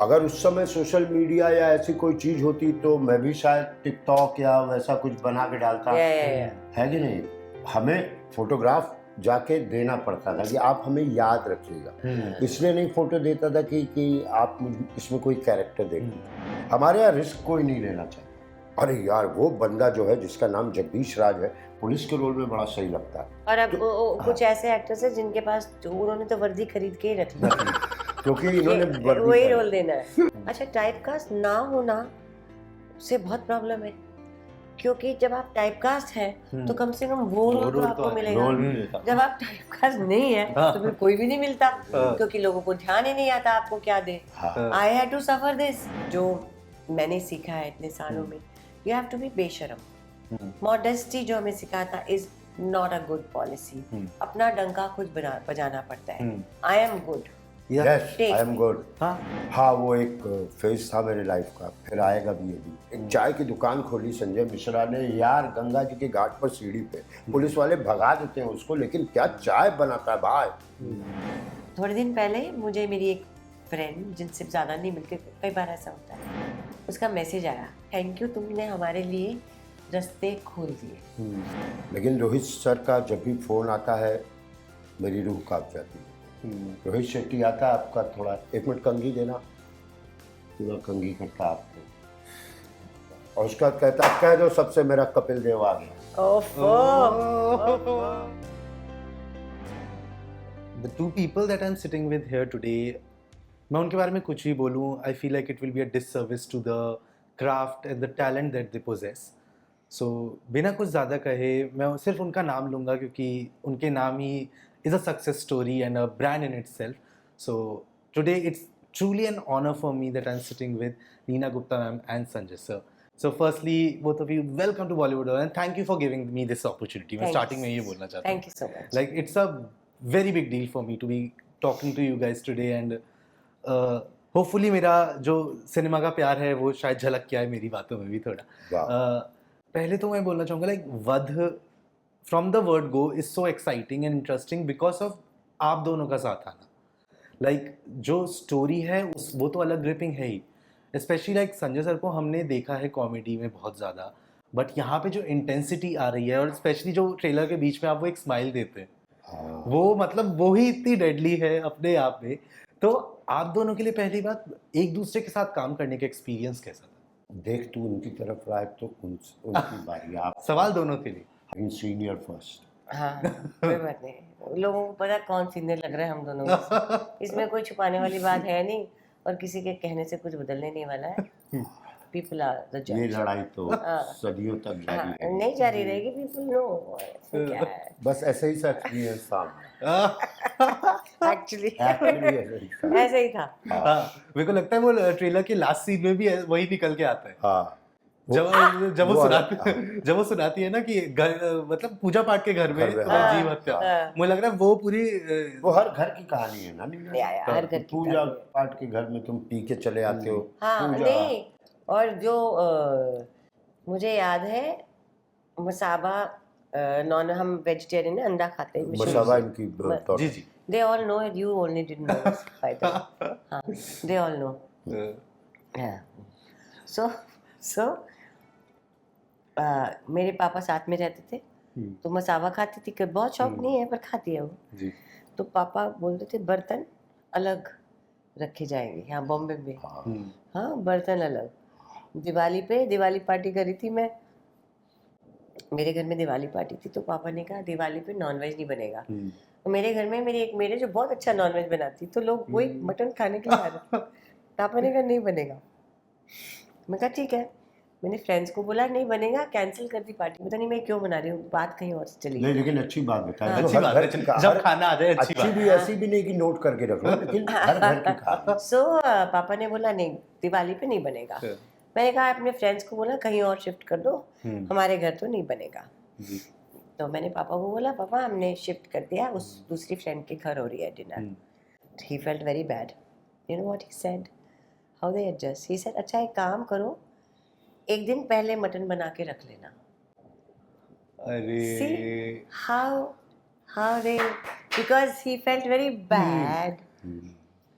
अगर उस समय सोशल मीडिया या ऐसी कोई चीज होती तो मैं भी शायद टिकटॉक या वैसा कुछ बना के डालता, है कि नहीं? हमें फोटोग्राफ जाके देना पड़ता था कि आप हमें याद रखिएगा, इसलिए नहीं फोटो देता था कि आप इसमें कोई कैरेक्टर देखिए। हमारे यहाँ रिस्क कोई नहीं लेना चाहिए। अरे यार, वो बंदा जो है जिसका नाम जगदीश राज है, पुलिस के रोल में बड़ा सही लगता है। और अब कुछ ऐसे एक्टर्स हैं जिनके पास उन्होंने तो वर्दी खरीद के ही रख ली क्योंकि इन्होंने वर्दी वही रोल देना है। अच्छा, टाइपकास्ट ना होना से बहुत प्रॉब्लम है, क्योंकि जब आप टाइपकास्ट हैं तो कम से कम वो रोल तो आपको मिलेगा। जब आप टाइपकास्ट नहीं है तो फिर कोई भी नहीं मिलता, क्योंकि लोगों को ध्यान ही नहीं आता आपको क्या दे। I had to suffer this. जो मैंने सीखा है इतने सालों में, यू हैव टू बी बेशरम। मॉडेस्टी जो हमें सिखाता is not a good policy. अपना डंका खुद बजाना पड़ता है। I am good, yes I am good. हाँ, वो एक फेज था मेरे लाइफ का, फिर आएगा भी ये भी। एक चाय की दुकान खोली संजय मिश्रा ने यार, गंगा जी के घाट पर सीढ़ी पे। पुलिस वाले भगा देते हैं उसको, लेकिन क्या चाय बनाता है भाई। थोड़े दिन पहले मुझे मेरी एक फ्रेंड, जिनसे ज़्यादा नहीं मिलते, कई बार ऐसा होता है, उसका मैसेज आया, थैंक यू, तुमने हमारे लिए रास्ते खोल दिए। लेकिन रोहित सर का जब भी फोन आता है मेरी रूह कांप जाती है। रोहित शेट्टी आता है आपका, थोड़ा 1 मिनट कंघी देना, पूरा कंघी करता आपको, और उसका कहता कह दो सबसे मेरा कपिल देव आ गया। The two people that I'm sitting with here today, मैं उनके बारे में कुछ भी बोलूँ, I feel like it will be a disservice to the craft and the talent that they possess. So बिना कुछ ज़्यादा कहे मैं सिर्फ उनका नाम लूँगा, क्योंकि उनके नाम ही is a success story and a brand in itself. So today it's truly an honor for me that I'm sitting with Neena Gupta ma'am and Sanjay sir. So firstly, both of you, welcome to Bollywood and thank you for giving me this opportunity. मैं starting में ये बोलना चाहता हूँ. Thank you so much. Like it's a very big deal for me to be talking to you guys today and hopefully मेरा जो cinema का प्यार है वो शायद झलक के आए मेरी बातों में भी थोड़ा। पहले तो मैं बोलना चाहूँगा लाइक वध from the word go is so exciting and interesting because of आप दोनों का साथ आना। Like जो स्टोरी है उस वो तो अलग ग्रिपिंग है ही, स्पेशली लाइक संजय सर को हमने देखा है कॉमेडी में बहुत ज़्यादा, बट यहाँ पे जो इंटेंसिटी आ रही है और स्पेशली जो ट्रेलर के बीच में आप वो एक स्माइल देते हैं, वो मतलब वो ही इतनी डेडली है अपने आप में। तो आप दोनों के लिए पहली बात, एक दूसरे के साथ काम करने का एक्सपीरियंस कैसा था? देख तू उनकी तरफ रहा है तो उनकी बारी। आप सवाल दोनों के लिए। Senior first. हाँ, कोई बात नहीं, लोगों को पता कौन सीनियर लग रहा है हम दोनों में। इसमें कोई छुपाने वाली बात है नहीं, और किसी के कहने से कुछ बदलने नहीं वाला है। People are the judge. ये लड़ाई तो सदियों तक जारी है। नहीं जारी रहेगी, people know क्या है। बस ऐसे ही सा एक्सपीरियंस था Actually ऐसे ही था। मेरे को लगता है वो ट्रेलर के लास्ट सीन में भी वही निकल के आता है। हाँ, जब वो सुनाती है ना कि घर मतलब पूजा पाठ के घर में जीव हत्या, मुझे लग रहा है वो पूरी वो हर घर की कहानी है ना। हर घर की पूजा पाठ के घर में तुम पी के चले आते हो। हाँ नहीं, और जो मुझे याद है मसाबा, नॉन हम वेजिटेरियन है, अंडा खाते हैं। मसाबा इनकी जी जी, they all know it, you only didn't know it by the हाँ, they all know। yeah, so मेरे पापा साथ में रहते थे, तो मसावा खाती थी, बहुत शौक नहीं है पर खाती है वो जी। तो पापा बोलते थे बर्तन अलग रखे जाएंगे यहाँ बॉम्बे में। हाँ, बर्तन अलग। दिवाली पार्टी करी थी मैं, मेरे घर में दिवाली पार्टी थी, तो पापा ने कहा दिवाली पे नॉनवेज नहीं बनेगा। तो मेरे घर में मेरी एक मेरे जो बहुत अच्छा नॉनवेज बनाती, तो लोग वही मटन खाने के लिए आ रहे थे। पापा ने कहा नहीं बनेगा। मैं कहा ठीक है, मैंने फ्रेंड्स को बोला नहीं बनेगा, कैंसिल कर दी पार्टी। पता नहीं मैं क्यों बना रही हूँ, बात कहीं और से चली गई। लेकिन अच्छी बात बता, अच्छी बात है जब खाना आ जाए, अच्छी भी ऐसी भी नहीं कि नोट करके रख लो, लेकिन हर घर की खाना। सो पापा ने बोला नहीं दिवाली पे नहीं बनेगा। मैंने कहा अपने फ्रेंड्स को बोला कहीं और शिफ्ट कर दो, हमारे घर तो नहीं बनेगा। तो मैंने पापा को बोला पापा हमने शिफ्ट कर दिया, उस दूसरी फ्रेंड के घर हो रही है dinner. He felt very bad. You know what he said, how they adjust. He said अच्छा एक काम करो, एक दिन पहले मटन बना के रख लेना। अरे See how they, because he felt very bad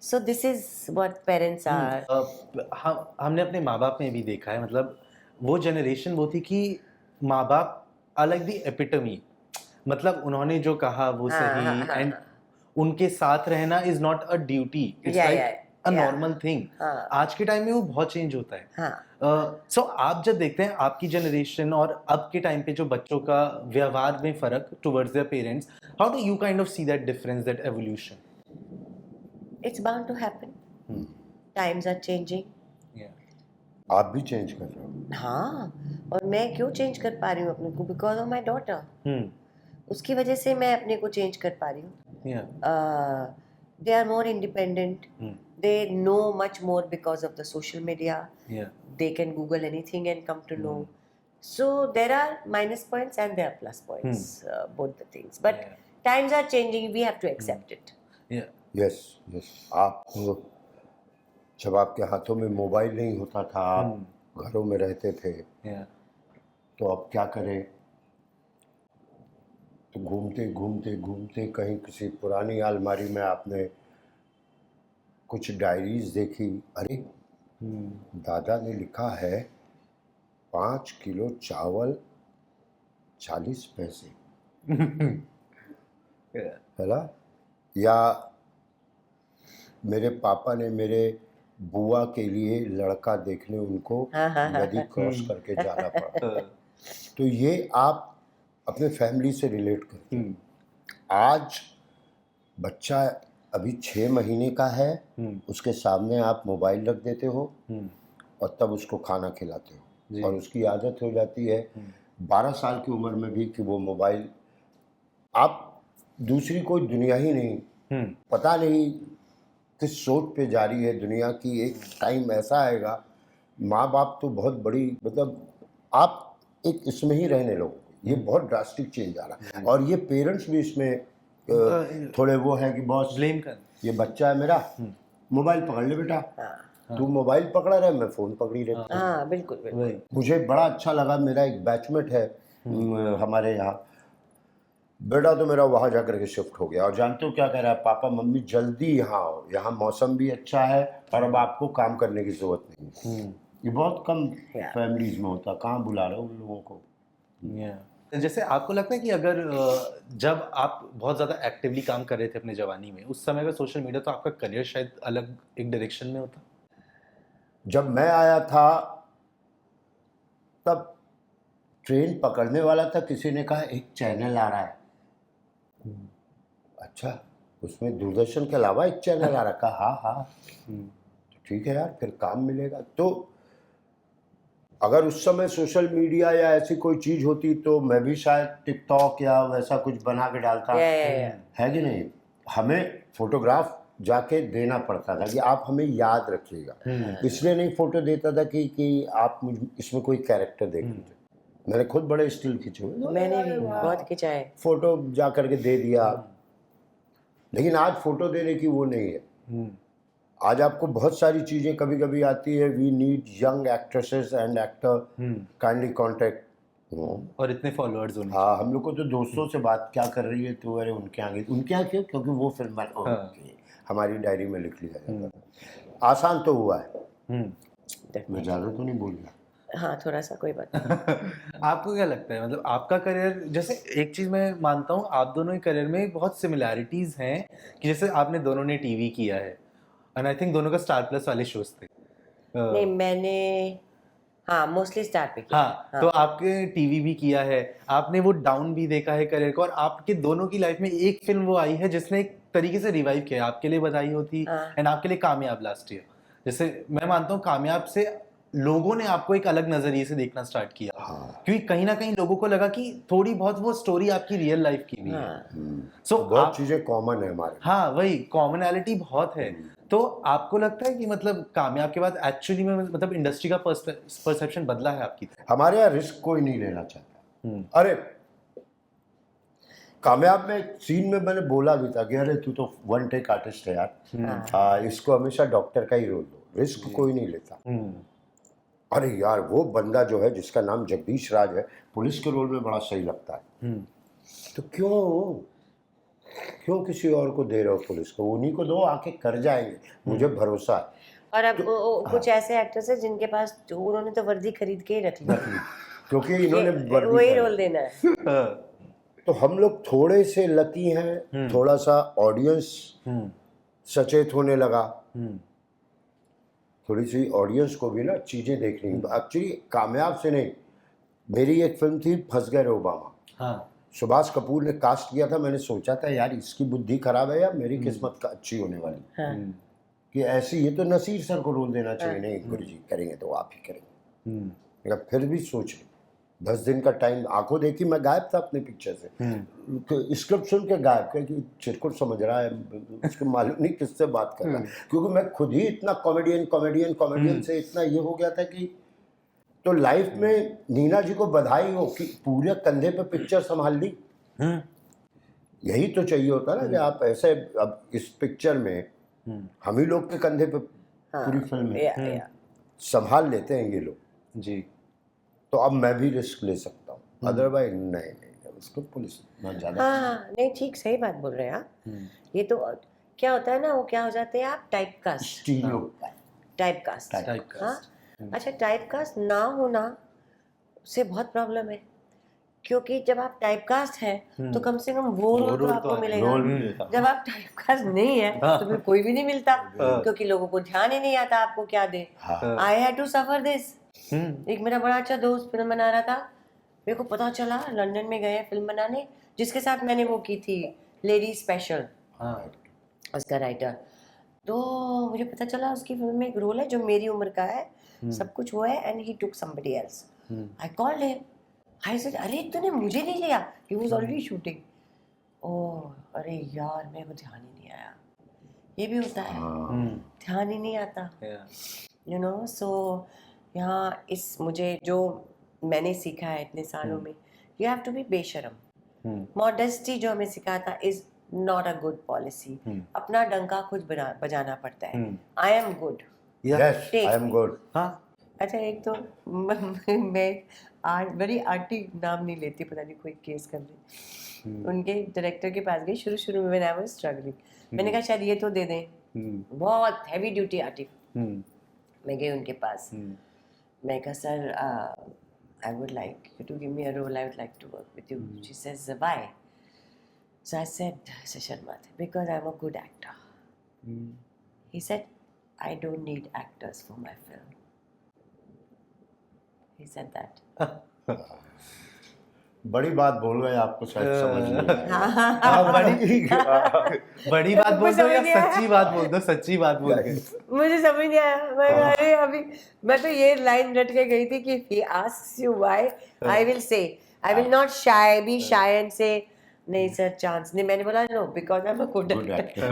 So this is what parents are. हमने अपने माँ बाप में भी देखा है, मतलब वो जनरेशन वो थी कि माँ बाप आर लाइक द एपिटमी, मतलब उन्होंने जो कहा वो सही, एंड उनके साथ रहना is not a duty, it's like a normal thing. आज के टाइम में वो बहुत चेंज होता है. सो आप जब देखते हैं आपकी जनरेशन और अब के टाइम पे जो बच्चों का व्यवहार में फर्क towards their parents, how do you kind of see that difference, that evolution? It's bound to happen. Times are changing. आप भी चेंज कर रहे हो. हाँ, और मैं क्यों चेंज कर पा रही हूँ अपने को? Because of my daughter. उसकी वजह से मैं अपने को चेंज कर पा रही हूँ. They are more independent. They know much more because of the social media. They can Google anything and come to know. So there are minus points and there are plus points, both the things. But times are changing. We have to accept it. Yes. आप जब आपके हाथों में mobile नहीं होता था, आप घरों में रहते थे, तो अब क्या करें? तो घूमते घूमते घूमते कहीं किसी पुरानी अलमारी में आपने कुछ डायरीज देखी. अरे दादा ने लिखा है 5 किलो चावल 40 पैसे, है ना? या मेरे पापा ने मेरे बुआ के लिए लड़का देखने उनको नदी क्रॉस करके जाना पड़ा. तो ये आप अपने फैमिली से रिलेट करते हैं. आज बच्चा अभी 6 महीने का है, उसके सामने आप मोबाइल रख देते हो और तब उसको खाना खिलाते हो, और उसकी आदत हो जाती है 12 साल की उम्र में भी कि वो मोबाइल, आप दूसरी कोई दुनिया ही नहीं, पता नहीं किस सोच पे जा रही है दुनिया की. एक टाइम ऐसा आएगा, माँ बाप तो बहुत बड़ी, मतलब आप एक इसमें ही रहने लगोगे. ये बहुत ड्रास्टिक चेंज आ रहा है. और ये पेरेंट्स भी इसमें थोड़े वो है कि बॉस ब्लेम कर, ये बच्चा है मेरा, मोबाइल पकड़ ले बेटा. तू मोबाइल पकड़ा रहा है, मैं फ़ोन पकड़ी रहती हूँ. हाँ, बिल्कुल. मुझे बड़ा अच्छा लगा, मेरा एक बैचमेट है हमारे यहाँ, बेटा तो मेरा वहाँ जा करके शिफ्ट हो गया, और जानते हो क्या कह रहा है? पापा मम्मी जल्दी यहाँ आओ, यहाँ मौसम भी अच्छा है और अब आपको काम करने की ज़रूरत नहीं. ये बहुत कम फैमिलीज में होता. कहाँ बुला रहे हो उन लोगों को? जैसे आपको लगता है कि अगर जब आप बहुत ज़्यादा एक्टिवली काम कर रहे थे अपने जवानी में, उस समय अगर सोशल मीडिया, तो आपका करियर शायद अलग एक डायरेक्शन में होता? जब मैं आया था तब ट्रेन पकड़ने वाला था, किसी ने कहा एक चैनल आ रहा है. अच्छा, उसमें दूरदर्शन के अलावा एक चैनल आ रखा? हाँ. तो ठीक है यार, फिर काम मिलेगा. तो अगर उस समय सोशल मीडिया या ऐसी कोई चीज़ होती तो मैं भी शायद टिकटॉक या वैसा कुछ बना के डालता. है कि नहीं? हमें फोटोग्राफ जाके देना पड़ता था कि आप हमें याद रखिएगा. इसलिए नहीं फोटो देता था कि आप इसमें कोई कैरेक्टर देख लीजिए. मैंने खुद बड़े स्टिल खींचे हुए, मैंने भी बहुत खिंचा है. फोटो जा करके दे दिया. लेकिन आज फोटो देने की वो नहीं है. आज आपको बहुत सारी चीज़ें कभी कभी आती है. We need young actresses and actor, kindly contact. और इतने फॉलोअर्स होने. हाँ, हम लोग को तो दोस्तों से बात क्या कर रही है तो अरे उनके आगे, उनके यहाँ क्यों? क्योंकि वो फिल्म हमारी डायरी में लिख लिया जाता था. आसान तो हुआ है. मैं ज़्यादा तो नहीं बोल रहा. हाँ, थोड़ा सा, कोई बात नहीं. आपको क्या लगता है, मतलब आपका करियर, जैसे एक चीज़ मैं मानता हूँ, आप दोनों के करियर में बहुत सिमिलैरिटीज़ हैं कि जैसे आपने दोनों ने टीवी किया है, एंड आई थिंक दोनों का स्टार प्लस वाले शोज थे. नहीं, मैंने हाँ मोस्टली स्टार पे किया. हाँ, तो आपके टीवी भी किया है, आपने वो डाउन भी देखा है करियर को, और आपके दोनों की लाइफ में एक फिल्म वो आई है जिसने एक तरीके से रिवाइव किया. आपके लिए बधाई होती, एंड आपके लिए कामयाब लास्ट ईयर. जैसे मैं मानता हूँ कामयाब से लोगों ने आपको एक अलग नजरिए से देखना स्टार्ट किया. क्योंकि कहीं ना कहीं लोगों को लगा कि थोड़ी बहुत वो स्टोरी आपकी रियल लाइफ की भी है. सो बहुत चीजें कॉमन है हमारे. हाँ, वही कॉमनैलिटी बहुत है. तो आपको लगता है कि मतलब कामयाब के बाद एक्चुअली में मतलब इंडस्ट्री का परसेप्शन बदला है आपकी? हमारे यहाँ रिस्क कोई नहीं लेना चाहता. अरे कामयाब में सीन में मैंने बोला भी था कि अरे तू तो वन टेक आर्टिस्ट है यार, इसको हमेशा डॉक्टर का ही रोल दो, रिस्क कोई नहीं लेता. अरे यार, वो बंदा जो है जिसका नाम जगदीश राज है, पुलिस के रोल में बड़ा सही लगता है. तो क्यों क्यों किसी और को दे रहे हो पुलिस को? उन्हीं को दो, आके कर जाएंगे, मुझे भरोसा है। और अब कुछ ऐसे एक्टर्स हैं जिनके पास जो उन्होंने तो वर्दी खरीद के ही रख ली क्योंकि इन्होंने कि वर्दी वही पहनी। रोल देना है। तो हम लोग थोड़े से लकी हैं, थोड़ा सा ऑडियंस सचेत होने लगा, थोड़ी सी ऑडियंस को भी ना चीजें देखनी। एक्चुअली कामयाब से नहीं, मेरी एक फिल्म थी फंस गए रे ओबामा। हाँ, सुभाष कपूर ने कास्ट किया था, मैंने सोचा था यार इसकी बुद्धि खराब है या मेरी किस्मत का अच्छी होने वाली हाँ। कि ऐसी, ये तो नसीर सर को रोल देना चाहिए। नहीं गुरु जी करेंगे तो आप ही करेंगे। लेकिन फिर भी सोच ली, 10 दिन का टाइम, आंखों देखी, मैं गायब था अपने पिक्चर से। स्क्रिप्ट सुन के गायब, कि चिरकुट समझ रहा है, उसको मालूम नहीं किससे बात कर रहा है, क्योंकि मैं खुद ही इतना कॉमेडियन से इतना ये हो गया था कि। तो लाइफ में नीना जी को बधाई हो कि पूरे कंधे पे पिक्चर संभाल ली। यही तो चाहिए होता ना कि आप ऐसे, अब इस पिक्चर में हम ही लोग के कंधे पे पूरी फिल्म है, संभाल लेते हैं ये लोग जी। तो अब मैं भी रिस्क ले सकता हूँ, अदरवाइज नहीं, उसको पुलिस बहुत ज्यादा। हाँ नहीं, ठीक सही बात बोल रहे हैं आप। ये तो क्या होता है ना, वो क्या हो जाते हैं आप, टाइप कास्ट। Type cast. हाँ, अच्छा, टाइप कास्ट ना होना से बहुत प्रॉब्लम है, क्योंकि जब आप टाइप कास्ट हैं तो कम से कम वो रोल तो आपको मिलेगा। जब आप टाइप कास्ट नहीं है तो फिर कोई भी नहीं मिलता, क्योंकि लोगों को ध्यान ही नहीं आता आपको क्या दे। I had to suffer this. एक मेरा बड़ा अच्छा दोस्त फिल्म बना रहा था, मेरे को पता चला लंदन में गए फिल्म बनाने, जिसके साथ मैंने वो की थी लेडी स्पेशल, उसका राइटर। तो मुझे पता चला उसकी फिल्म में एक रोल है जो मेरी उम्र का है, सब कुछ वो है, and he took somebody else. I called him, I said अरे तूने मुझे नहीं लिया, ही वाज ऑलरेडी शूटिंग। ओह अरे यार, मेरे को ध्यान ही नहीं आया। ये भी होता है, ध्यान ही नहीं आता, यू नो। सो यहाँ इस मुझे जो मैंने सीखा है इतने सालों में, यू हैव टू बी बेशरम। मॉडेस्टी जो हमें सिखाता is not a good policy. अपना डंका खुद बजाना पड़ता है। I am good, yes I am good. हाँ, अच्छा, एक तो मैं बड़ी आंटी नाम नहीं लेती, पता नहीं कोई केस कर ले। उनके डायरेक्टर के पास गई शुरू में, व्हेन आई वाज स्ट्रगलिंग। मैंने कहा शायद ये तो दे दें, बहुत हैवी ड्यूटी आर्टिक। मैं गई उनके पास, मैं कहा sir I would like you to give me a role, I would like to work with you. She says why? So I said, Sharmat, because I'm a good actor. He said, I don't need actors for my film. He said that. बड़ी बात बोल रहे हैं, आपको शायद समझ नहीं आया। बड़ी बात बोल दो या सच्ची बात बोल दो, सच्ची बात बोल के। मुझे समझ नहीं आया। मैं अरे अभी मैं तो ये लाइन रट के गई थी कि he asks you why, I will say, I will not be shy and say नहीं सर चांस नहीं। मैंने बोला no because I am a good actor.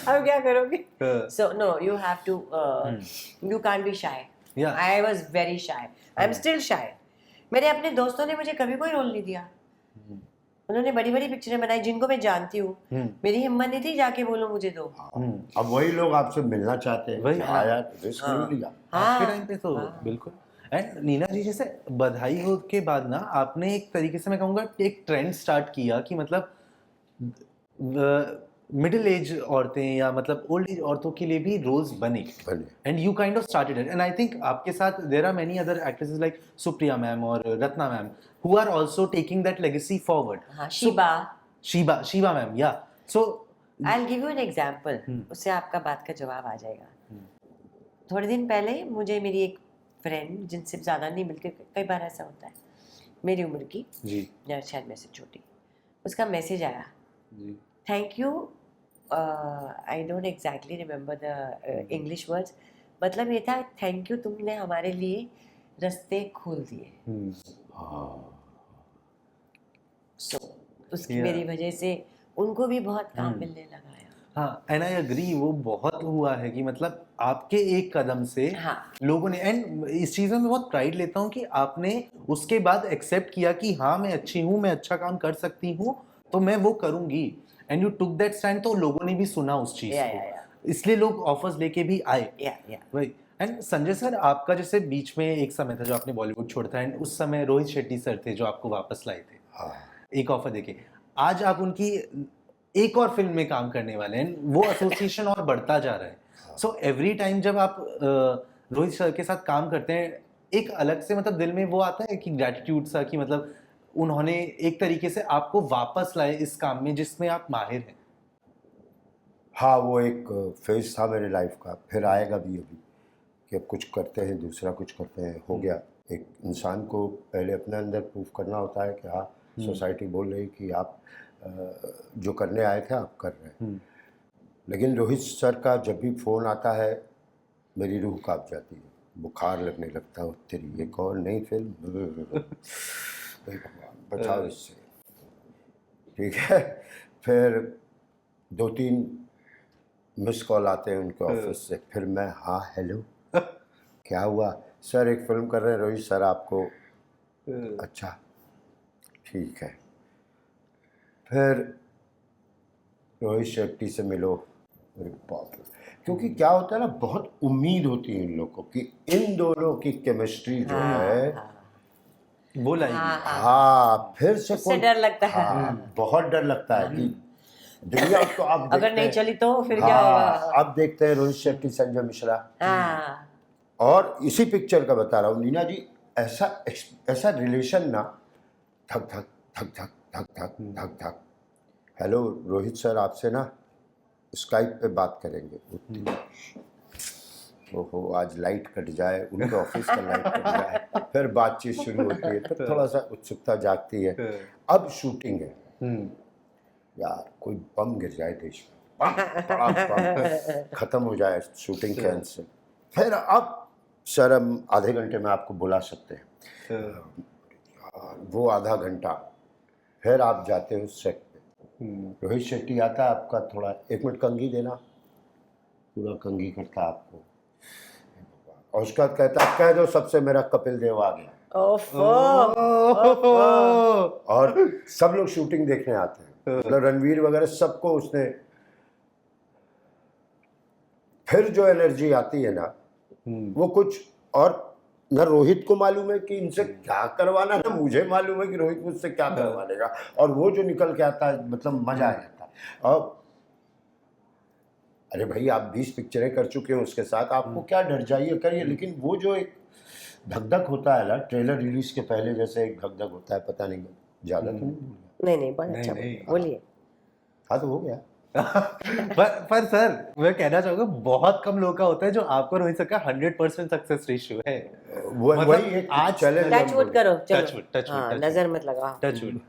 अब क्या करोगे? So no, you have to, you can't be shy. I was very shy, I am still shy. मेरे अपने दोस्तों ने मुझे कभी कोई रोल नहीं दिया। उन्होंने बड़ी बड़ी पिक्चरें बनाई जिनको मैं जानती हूँ, मेरी हिम्मत नहीं थी जाके बोलो मुझे दो। अब वही लोग आपसे मिलना चाहते हैं, वही आया रिस्क नहीं लिया आपके टाइम पे तो बिल्कुल। एंड नीना जी, जैसे बधाई हो के बाद ना आपने एक तरीके से मैं कहूँगा एक ट्रेंड स्टार्ट किया कि मतलब मिडिल एज औरतें या मतलब ओल्ड एज औरतों के लिए भी रोल्स बने, and you kind of started it. And I think आपके साथ there are many other actresses like Supriya ma'am और Ratna ma'am who are also taking that legacy forward. Sheeba ma'am, या so I will give you an example, उससे आपका बात का जवाब आ जाएगा। थोड़े दिन पहले मुझे मेरी एक फ्रेंड, जिनसे ज़्यादा नहीं मिलती, कई बार ऐसा होता है, मेरी उम्र की जी, या शायद मेरे से छोटी, उसका मैसेज आया, thank you, I don't exactly remember the English words, मतलब ये था थैंक यू, तुमने हमारे लिए रास्ते खोल दिए। सो उसकी मेरी वजह से उनको भी बहुत काम मिलने लगा है। हाँ, एंड आई एग्री, वो बहुत हुआ है कि मतलब आपके एक कदम से लोगों ने, एंड इस चीज़ में मैं बहुत प्राइड लेता हूँ कि आपने उसके बाद एक्सेप्ट किया कि हाँ मैं अच्छी हूँ, मैं अच्छा काम कर सकती हूँ, तो मैं वो करूँगी, and you took that stand. तो लोगों ने भी सुना उस चीज़ को, इसलिए लोग ऑफर्स लेके भी आए। वही। एंड संजय सर, आपका जैसे बीच में एक समय था जो आपने बॉलीवुड छोड़ा था, एंड उस समय रोहित शेट्टी सर थे जो आपको वापस लाए थे एक ऑफर देके। आज आप उनकी एक और फिल्म में काम करने वाले हैं, वो एसोसिएशन और बढ़ता जा रहा है। सो एवरी टाइम जब आप रोहित सर के साथ काम करते हैं, एक अलग से मतलब दिल में वो आता है कि ग्रैटिट्यूड सा, कि मतलब उन्होंने एक तरीके से आपको वापस लाए इस काम में जिसमें आप माहिर हैं। हाँ, वो एक फेज था मेरे लाइफ का, फिर आएगा भी अभी कि अब कुछ करते हैं, दूसरा कुछ करते हैं। हो गया, एक इंसान को पहले अपने अंदर प्रूफ करना होता है कि हाँ, सोसाइटी बोल रही कि आप जो करने आए थे आप कर रहे हैं। लेकिन रोहित सर का जब भी फ़ोन आता है मेरी रूह कांप जाती है, बुखार लगने लगता है। तेरी एक और नई फिल्म, हे भगवान बचाओ इससे। ठीक है, फिर 2-3 मिस कॉल आते हैं उनके ऑफिस से, फिर मैं हाँ हेलो क्या हुआ सर, एक फिल्म कर रहे हैं रोहित सर आपको। अच्छा ठीक है। फिर रोहित शेट्टी से मिलो, अरे बाप रे, क्योंकि क्या होता है ना, बहुत उम्मीद होती है इन लोगों की, इन दोनों की केमिस्ट्री जो है वो लाएगी। हाँ, फिर से उससे डर लगता है। हाँ, बहुत डर लगता है कि दुनिया तो आप अगर नहीं चली तो फिर क्या होगा। अब देखते हैं रोहित शेट्टी, संजय मिश्रा। हाँ, और इसी पिक्चर का बता रहा हूँ नीना जी, ऐसा रिलेशन ना, धक धक धक धक धक धक धक धक, हेलो रोहित सर आपसे ना स्काइप पे बात करेंगे। ओहो, आज लाइट कट जाए, उनके ऑफिस का लाइट कट जाए, फिर बातचीत शुरू होती है, फिर थोड़ा सा उत्सुकता जागती है। अब शूटिंग है यार, कोई बम गिर जाए देश में, बड़ा बम खत्म हो जाए शूटिंग के अंत से, फिर अब सर हम आधे घंटे में आपको बुला सकते हैं। वो आधा घंटा, फिर आप जाते हो सेट पे, रोहित शेट्टी आता है, आपका थोड़ा 1 मिनट कंघी देना, पूरा कंघी करता है आपको, और उसका कहता कह दो सबसे मेरा कपिल देव आ गया। और सब लोग शूटिंग देखने आते हैं, मतलब रणवीर वगैरह सबको उसने, फिर जो एनर्जी आती है ना वो कुछ और, न रोहित को मालूम है कि इनसे क्या करवाना है, मुझे मालूम है कि रोहित मुझसे क्या करवा लेगा, और वो जो निकल के आता है मतलब मजा आ जाता है। और अरे भाई आप 20 पिक्चरें कर चुके हो उसके साथ, आपको क्या डर, जाइए करिए। लेकिन वो जो एक धक-धक होता है ना ट्रेलर रिलीज के पहले, जैसे एक धक-धक होता है, पता नहीं ज्यादा तो नहीं बहुत अच्छा बोलिए। हाँ तो हो गया। पर सर मैं कहना चाहूंगा बहुत कम लोगों का होता है जो आपको रोहित सर का 100% सक्सेस रेशियो है। वही एक आज चैलेंज टचवुड करो, टचवुड नजर मत लगाओ, टचवुड।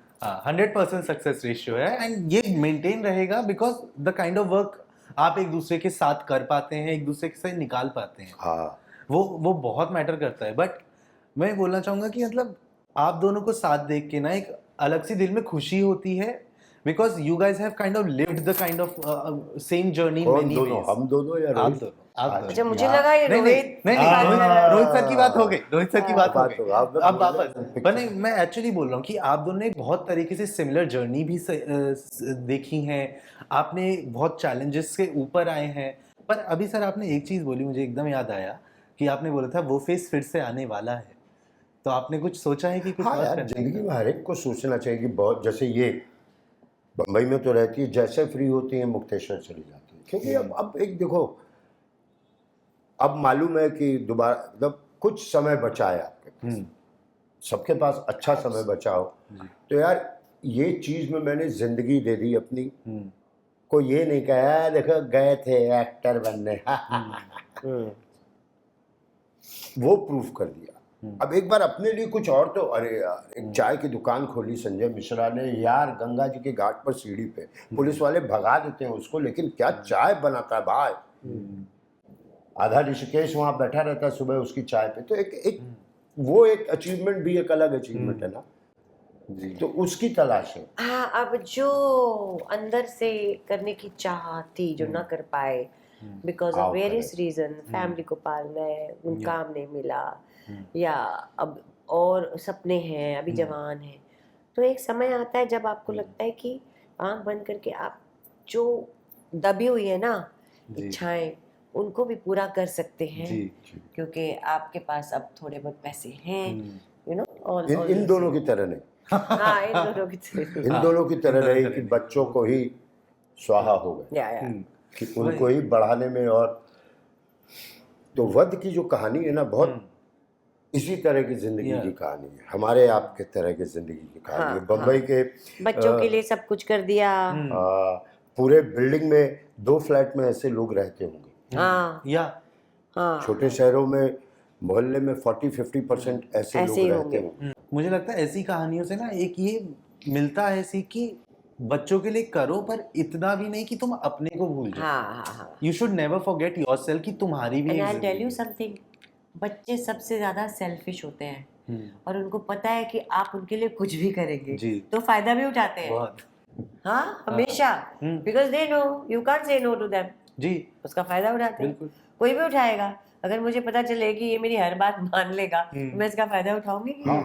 100% सक्सेस रेशियो है, एंड ये मेंटेन रहेगा because the kind of work आप एक दूसरे के साथ कर पाते हैं, एक दूसरे से निकाल पाते हैं। हाँ, वो बहुत मैटर करता है। बट मैं बोलना चाहूंगा कि मतलब आप दोनों को साथ देख के ना एक अलग सी दिल में खुशी होती है, because you guys have kind of lived the kind of same journey in many ways. हम दोनों या रोहित? आप दोनों। अच्छा, मुझे लगा ये रोहित रोहित सर की बात हो गई, रोहित सर की बात हो गई। अब वापस मैं एक्चुअली बोल रहा हूँ कि आप दोनों ने बहुत तरीके से सिमिलर जर्नी भी देखी है, आपने बहुत चैलेंजेस के ऊपर आए हैं। पर अभी सर आपने एक चीज बोली, मुझे एकदम याद आया कि आपने बोला था वो फेस फिर से आने वाला है, तो आपने कुछ सोचा है कि कुछ हाँ यार, जिंदगी में हर एक को सोचना चाहिए कि बहुत, जैसे ये बम्बई में तो रहती है, जैसे फ्री होती है मुक्तेश्वर चली जाती है, क्योंकि अब एक देखो, अब मालूम है कि दोबारा मतलब कुछ समय बचा है आपके पास, सबके पास अच्छा समय बचा हो, तो यार ये चीज में मैंने जिंदगी दे दी अपनी, कोई ये नहीं कहा देखो गए थे एक्टर बनने वो प्रूफ कर दिया। अब एक बार अपने लिए कुछ और तो, अरे यार एक चाय की दुकान खोली संजय मिश्रा ने यार, गंगा जी के घाट पर सीढ़ी पे, पुलिस वाले भगा देते हैं उसको, लेकिन क्या चाय बनाता है भाई, आधा ऋषिकेश वहां बैठा रहता है सुबह उसकी चाय पे, तो एक वो एक अचीवमेंट भी एक अलग अचीवमेंट है ना जी, तो उसकी तलाश है। हाँ, अब जो अंदर से करने की चाह थी जो ना कर पाए because of various reason, family को पालना है, उन काम नहीं मिला, या अब और सपने हैं, अभी जवान हैं, तो एक समय आता है जब आपको लगता है कि आंख बंद करके आप जो दबी हुई है ना इच्छाएं, उनको भी पूरा कर सकते हैं, क्योंकि आपके पास अब थोड़े बहुत पैसे हैं, यू नो। इन दोनों की तरह नहीं, हाँ इन दोनों की तरह। इन दोनों की तरह रही कि बच्चों को ही स्वाहा हो गए, या कि उनको ही बढ़ाने में। और तो वध की जो कहानी है ना, बहुत इसी तरह की जिंदगी की कहानी है, हमारे आपके तरह की जिंदगी की कहानी है। बम्बई के बच्चों के लिए सब कुछ कर दिया। पूरे बिल्डिंग में 2 फ्लैट में ऐसे लोग रहते होंगे। हाँ या छोटे शहरों में मोहल्ले में 40-50% ऐसे लोग रहते होंगे। मुझे लगता है ऐसी कहानियों से ना एक ये मिलता है सीख कि बच्चों के लिए करो, पर इतना भी नहीं कि तुम अपने को भूल जाओ। हाँ। You should never forget yourself कि तुम्हारी भी एंड एक आई टेल यू जिंदगी समथिंग, बच्चे सबसे ज्यादा सेल्फिश होते हैं है। और उनको पता है कि आप उनके लिए कुछ भी करेंगे जी। तो फायदा भी उठाते हैं। बहुत। हाँ हमेशा, because they know you can't say no to them. जी उसका फायदा उठाते हैं। बिल्कुल। कोई भी उठाएगा। अगर मुझे पता चले कि ये मेरी हर बात मान लेगा तो मैं इसका फायदा उठाऊंगी कि नहीं?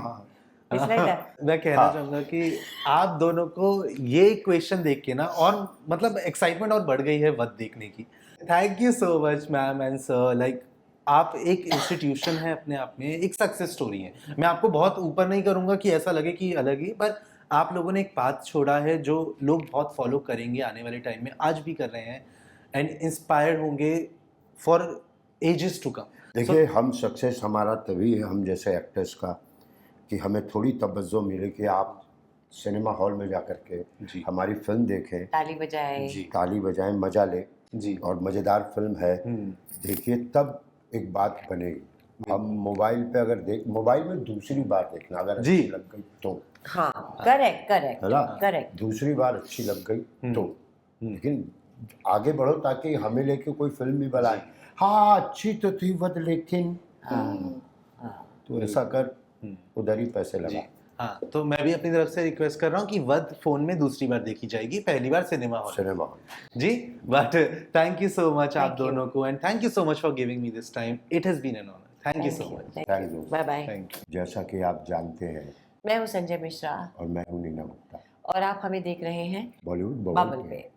It's like that. मैं कहना चाहूंगा कि आप दोनों को ये क्वेश्चन देख के ना और मतलब एक्साइटमेंट और बढ़ गई है वध देखने की। Thank you so much ma'am and sir, like आप एक इंस्टीट्यूशन है अपने आप में, एक सक्सेस स्टोरी है। मैं आपको बहुत ऊपर नहीं करूंगा कि ऐसा लगे कि अलग ही, पर आप लोगों ने एक पाथ छोड़ा है जो लोग बहुत फॉलो करेंगे आने वाले टाइम में, आज भी कर रहे हैं एंड इंस्पायर्ड होंगे फॉर एजेस टू कम। देखिए हम सक्सेस हमारा तभी है, हम जैसे एक्टर्स का, कि हमें थोड़ी तवज्जो मिले कि आप सिनेमा हॉल में जा कर के हमारी फिल्म देखें, ताली बजाएं, ताली बजाएं, मजा लें जी, और मज़ेदार फिल्म है देखिए, तब एक बात बनेगी। हम मोबाइल पे अगर मोबाइल में दूसरी बार देखना, अगर अच्छी लग गई तो हाँ करेक्ट है ना, करेक्ट, दूसरी बार अच्छी लग गई तो, लेकिन आगे बढ़ो ताकि हमें लेके कोई फिल्म भी बनाए। हाँ अच्छी तो थी वध, लेकिन तो ऐसा कर, उधर ही पैसे लगा। हाँ, तो मैं भी अपनी तरफ से रिक्वेस्ट कर रहा हूँ कि वध फोन में दूसरी बार देखी जाएगी, पहली बार सिनेमा हॉल जी। But thank you so much आप दोनों को, and thank you so much for giving me this time. It has been an honour. Thank you so much. Thank you. Bye bye. Thank you. जैसा कि आप जानते हैं, मैं हूँ संजय मिश्रा और मैं हूँ नीना गुप्ता, और आप हमें देख रहे हैं बॉलीवुड बबल पे।